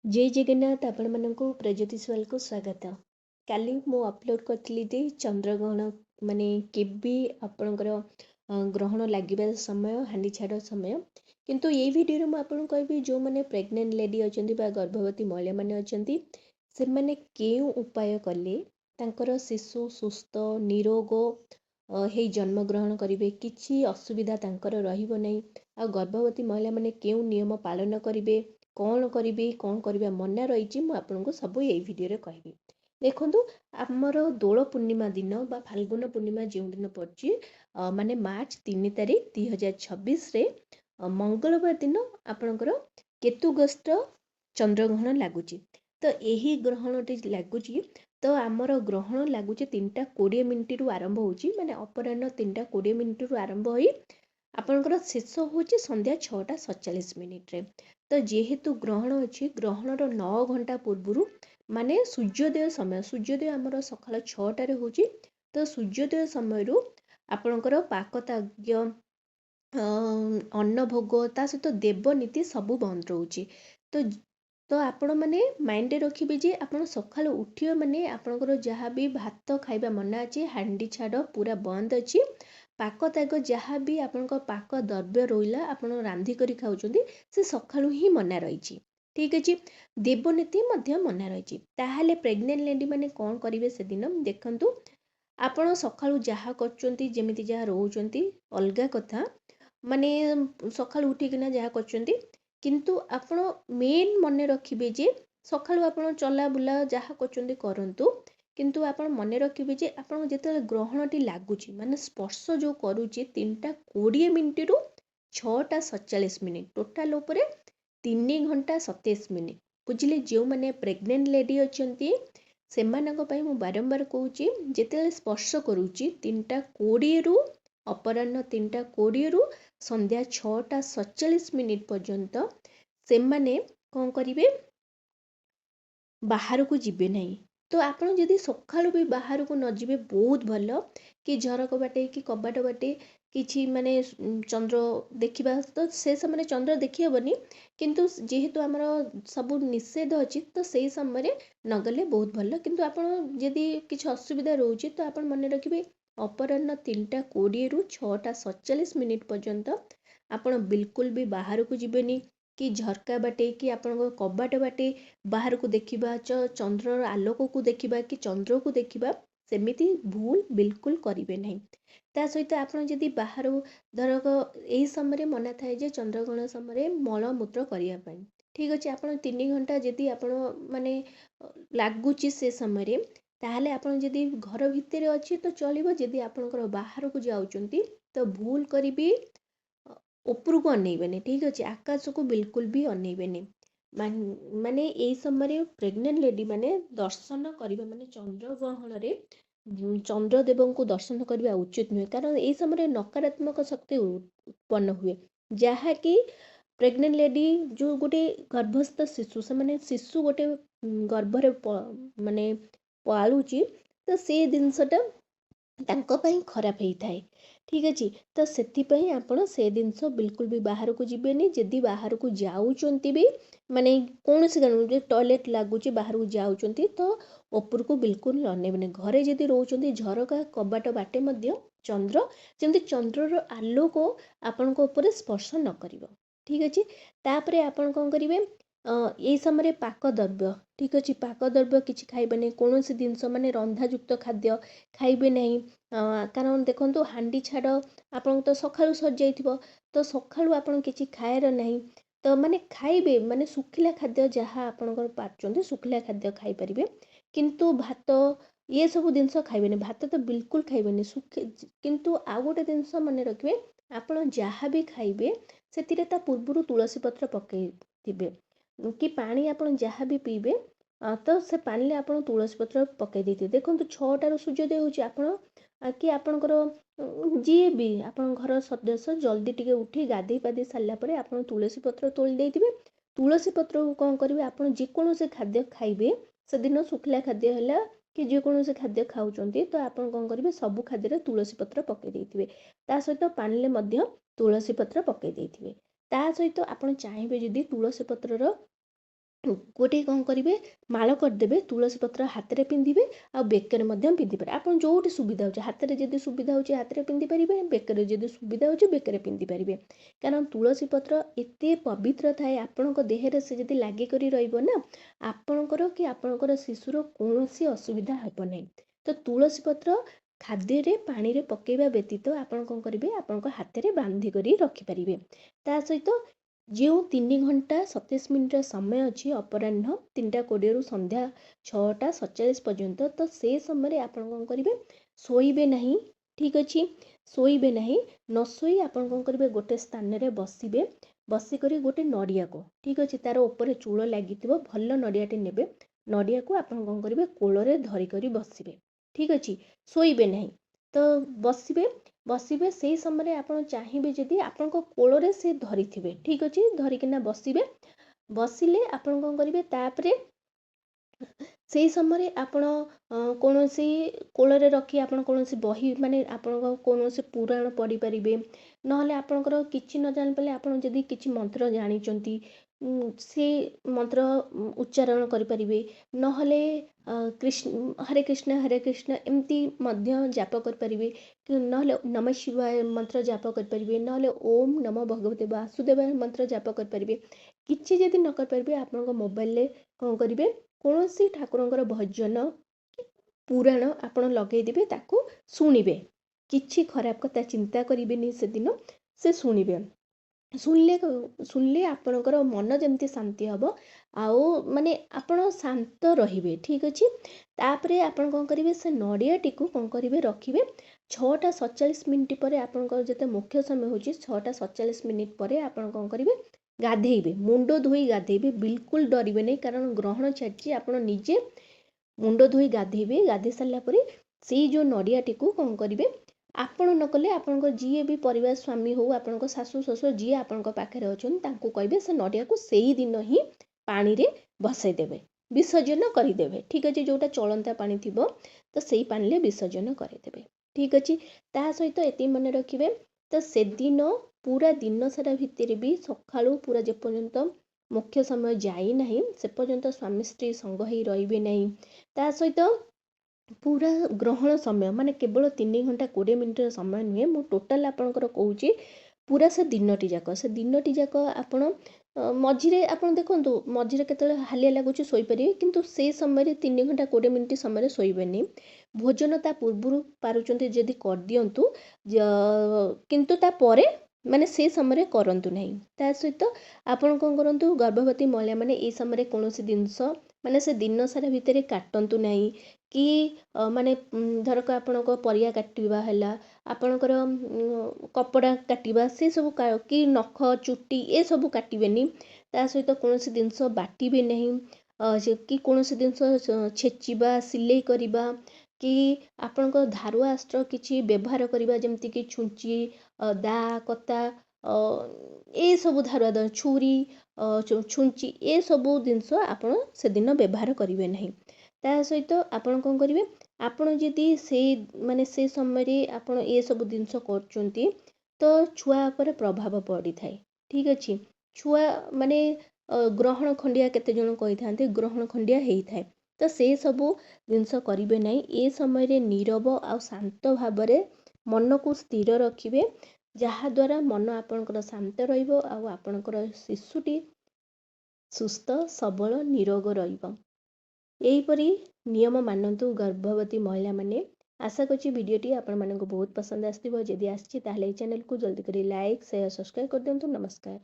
जय जगन्नाथ आपण मानक प्रज्योतिषवाल को स्वागत। काली मु अपलोड करथिली जे चंद्रग्रहण माने केबी आपणकर ग्रहण लागिबा समय हांडी छाड़ समय किंतु ये वीडियो मु आपन कहबी जो माने प्रेग्नेंट लेडी अछंती बा गर्भवती महिला माने अछंती से माने केउ उपाय कले तांकर शिशु सुस्थ निरोग हे जन्म ग्रहण करिवे किछि असुविधा तांकर रहिबो नै आ गर्भवती महिला माने केउ नियम पालन करिवे कौन करी कौन करवा मना रही मुझे सब यही भिडियो कहबी। देखु आमर दोल पूर्णिमा दिन बा फाल्गुन पूर्णिमा जो दिन पड़ी माने मार्च 3 तारीख 2026 मंगलवार दिन आपणकर केतुग्रस्त चंद्रग्रहण लगुच। तो यही ग्रहण लगुच तो आमर ग्रहण लगुच 3:20 मिनिट रु आरंभ होची माने अपराह्न 3:20 मिनिट रु आरंभ होई आपणकर शेष होची संध्या 6:47 तो जेहेतु ग्रहण अच्छी ग्रहणर 9 घंटा पूर्व माने सूर्योदय समय सूर्योदय आमर सकाल 6टारे होची तो सूर्योदय समय आपणकर पाकताज्ञ अन्न भोग ता सहित देवनीति सबू बंद रोचे। तो तो आपण मैंने माइंड रखिए जे आपण सकाल उठियो माने आपणकर जहाँ भी भात खाइबा मना अच्छे हांडी छाड़ पूरा बंद अच्छी पाकताग जहाँ भी आपण पाक द्रव्य रहा आपण रांधि करी खाउछंती से सकाळु ही मना रही। ठीक अच्छे देवनीति मना रही। ताहले प्रेग्नेंट लेडी माने कौन करेंगे से दिन देखंतु आपण सकाळु जहाँ करचंती जेमिति जहाँ रोचंती अलगा कथा माने सकाळु उठिकिना जहाँ करचंती किंतु आपण मेन मने रखिबे जे सकाळु आपण चला बुला जहाँ करचंती करंतु किंतु आपण मने रखिबे जे आपण जेते ग्रहणटी लागुची माने स्पर्श जो करूची 3:20 मिनिट रु 6:47 टोटाल उपरे 3 घंटा 27 मिनिट बुझिले। जो माने प्रेग्नेंट लेडी अछंती सेमानक पई मु बारंबार कहूची जेते स्पर्श करूची 3:20 रु अपराह्न 3:20 रु संध्या 6:47 पर्यंत से माने कौन करिवे बाहर को जीवे नहीं। तो आपण जदि सकाळु भी बाहर को न जीवे बहुत भल कि झरक बाटे कि कबाट बाटे किछि माने चंद्र देखिबा तो से समय चंद्र देखि हेबनी किंतु जेहेतु आमर सब निषेध अछि तो से समय नगले बहुत भल किंतु आपण जदि किछि असुविधा रोचे तो आपण मन रखिबे अपराह्न 3:20 रु 6:47 पर्यंत आपण बिल्कुल भी बाहर को जीवेनी कि झरका बाटे कि आपण कबाट बाटे बाहर को देखिबा चंद्र आलोक को देखिबा कि चंद्र को देखिबा सेमिति भूल बिल्कुल करिवे नहीं। ता सहित आपण जदि बाहर धरक यही समय मना थाए जे चंद्रग्रहण समय मलमूत्र करिया पई ठीक अच्छे आपण 3 घंटा जदि आपण माने लागुची से समय ताहले आपण जदि घर भितर अच्छी तो चलिबो जदि आपणकर बाहर को जाउचंती तो भूल करी ऊपर को अनेबेनी ठीक अच्छे आकाश को बिल्कुल भी अनेबेनी माने यही समय प्रेग्नेंट लेडी माने दर्शन करबा माने चंद्रग्रहण रे चंद्रदेव को दर्शन करबा उचित नुहे कारण यही समय नकारात्मक शक्ति उत्पन्न हुए जहाँ कि प्रेग्नेंट लेडी जो गोटे गर्भस्थ शिशु से माने शिशु गोटे गर्भरे माने पालुची तो से जिनसटा तांको पई खराब हेई थाए ठीक अच्छे। तो से आपण से जिनस बिल्कुल भी बाहर को जीवेनी जदि बाहर को जाऊँच भी माने कौन से टॉयलेट लगुच बाहर को जाऊँच तो ऊपर को बिल्कुल अनेबनी घरे जदि रोचंती झरका कबाट बाटे मध्य चंद्र जमती चंद्रर आलोक आपण ऊपर स्पर्श न करिवो ठीक अच्छे। तापरे आपण कौन करिवे यही समय पाक द्रव्य ठीक अच्छे पाक द्रव्य किसी खाइबे कौन से जिनस माने रंधायुक्त खाद्य खाइबे नहीं कारण देखो हांडी छाड़ आपन तो सकाळु सर जाइथिबो तो सकाळु आपन किछि खाएर नहीं तो माने खाइबे माने सुखिला खाद्य जहाँ आपनकर पाचंती सुखिला खाद्य खाई परिबे किंतु भात ये सब जिनस खाइबेनी भात तो बिल्कुल खाइबेनी किंतु आउ गोटे जिनस मन रखिए आपन जहाँ भी खाइबे सेतिरे ता पूर्वरु तुलसी पत्र पकई थिबे कि पानी आपन जहाँ भी पीबे तो से पानी आपन तुलसी पत्र पकई देथिबे देखो 6टार सूर्योदय होची आपन कि आपनकर जी भी आपन घर सदस्य जल्दी टिके उठी गाधे पाधे सारा पर आप तुलसी पत्र तोली देथिबे तुलसी पत्र को कौन करेंगे आप जेकोसी खाद्य खाइबे से दिन सुखिला खाद्य है कि जेकोसी खाद्य खाऊंच तो आप कौन करेंगे सबू खाद्य तुलसी पत्र पकई देथिबे ता सहित पानी मध्य तुलसी पत्र पकई देथिबे ता सहित आप चाहिए जदि तुलसी पत्रर गोटे कौन करेंगे माल करदे तुलसी पत्र हाथ में पिंधे आ बेकर पिंधिपर आप जो सुविधा हो हाथ में जब सुविधा हो हाथ में पिंधिपर बेकर जब सुविधा हो बेकर पिंधिपर कारण तुलसी पत्र एत पवित्र थाए आपण देहरे से जब लगिक रहा आपणकर कि आपणकर शिशुर कौन असुविधा हेब ना। तो तुलसी पत्र खाद्य पानी रे पकेवा व्यतीत आपण कौन करेंगे आपण हाथ में बांधिक रखिपारे। ता सहित जो 3 घंटा 27 मिनिट समय अच्छी अपराह्न 3:20 रु संध्या 6:47 पर्यंत तो से समय आप करेंगे शोबे ना। ठीक अच्छे शोबे ना न शोई आप करेंगे गोटे स्थान में बसवे बसिक गोटे नड़िया को ठीक अच्छे तार ऊपर चूल लगी भल नड़ियाटे ने नड़िया को आप कौन करेंगे कोल धरिक बसवे ठीक अच्छे शोबे ना। तो बसवे बसवे से समय आप चाहिए जदि आपण कोल से धरी थे ठीक अच्छे धरिकिना बसवे बसिले आप कौन करेंगे तापर से समय आपण कौन कोल रखी आप कौन बही माने आपण कौन पुराण पढ़ी पारे ना आपणकर किसी न जान पारे आप जदि किसी मंत्र जानते से मंत्र उच्चारण करें ना कृष्ण हरे कृष्ण एमती जाप करें ना नमः शिवाय मंत्र जाप करें ना ओम नमो भगवते वासुदेवाय मंत्र जाप करें किसी जदि न करें आप मोबाइल कौन करेंगे कौन ठाकुर भजन पुराण आपण लगेदेवे ताकू शुणिबे किछि खराब कथा चिंता करेंगे से दिन से शुणिबे शुणिले आपणकर मन जमती शांति हम आओ माने आपण शांत रहिबे ठीक अच्छे। तापरे आपण कौन करेंगे से नड़ियाटी को कौन करेंगे रखिए 6:47 मिनिट पर आपणकर जते मुख्य समय हो 6:47 मिनिट पर आपण कौन करेंगे गाधेबे मुंड धोई गाधेबे बिल्कुल डरबे नहीं कारण ग्रहण छाड़ी आप निजे मुंड धोई गाधेबे गाधे सारापर से जो नड़ियाटी को कौन करेंगे आपण न कले आपणकर जी भी परिवार स्वामी हो आपण शाशु शशुर जी आपण पाखे अच्छा कहे से नड़िया को से ही दिन ही पानी रे बसईदेवे विसर्जन करदेवे ठीक अच्छे जोटा चलता पानी थी तो से पानी रे विसर्जन करदेवे ठीक अच्छे। ता सहित ये मन रखिए तो से दिन पूरा दिन सारा भितर भी सका पूरा जेपर्यंत मुख्य समय जाई ना से पर्यंत स्वामी स्त्री संग ही रही ना। ता सहित पूरा ग्रहण समय माने केवल 3 घंटा 20 मिनिट समय नुहे मु टोटाल आपणकर कहूँ पूरा से दिनटी जाक आपण मझिरे आपण देखो मझिरे केतले हालिया लगुच शोपारे किंतु से समय 3 घंटा 20 मिनिट समय शोबेनि भोजन ता पूर्व पारुचंते जदि कर दियंतु किंतु ता परे माने से समय करंतु नहीं। ता सहित आपण कौन करंतु गर्भवती महिला माने ए समय कौन जिनस माने से दिन सारा भितर काटंतु नहीं कि माने धरक आपणक परिया काटिबा हला आपणकर कपड़ा काटिबा से सब कि नख चुट्टी ए सब काटिबेनी। ता सहित कौन जिनस बाटिबे नहीं कि कौन जिनस छेचिबा सिलाई करिबा कि आपणक धारुआ अस्त्र किछि व्यवहार करिबा जेमति कि छुंची दा कता ए सब धारुआ छुरी छुंची ए सब जिनस आपण से दिन व्यवहार करिवे नहीं। ता सहित आपण कौन करेंगे आपण जदि से माने से समय आपण ये सब जिनस करचंती तो छुआ पर प्रभाव पड़ी थाए ठीक अच्छे। छुआ माने ग्रहण खंडिया केते जण कहि थांते ग्रहण खंडिया हेई थाए तो से सब जिनस करिवे नहीं। ए समय नीरव आ शांत भाव मन को स्थिर रखिए जहाद्वारा मन आपणकर शांत रहिबो आ आपणकर शिशुटी सुस्थ सबल निरोग रहिबो। यहीपरि नियम मानतु गर्भवती महिला माने। आशा करछि वीडियोटी आपण मानक बहुत पसंद आस्थिबो जदि आछि ताहले चैनल को जल्दी करी लाइक शेयर सब्सक्राइब कर दियंतु। नमस्कार।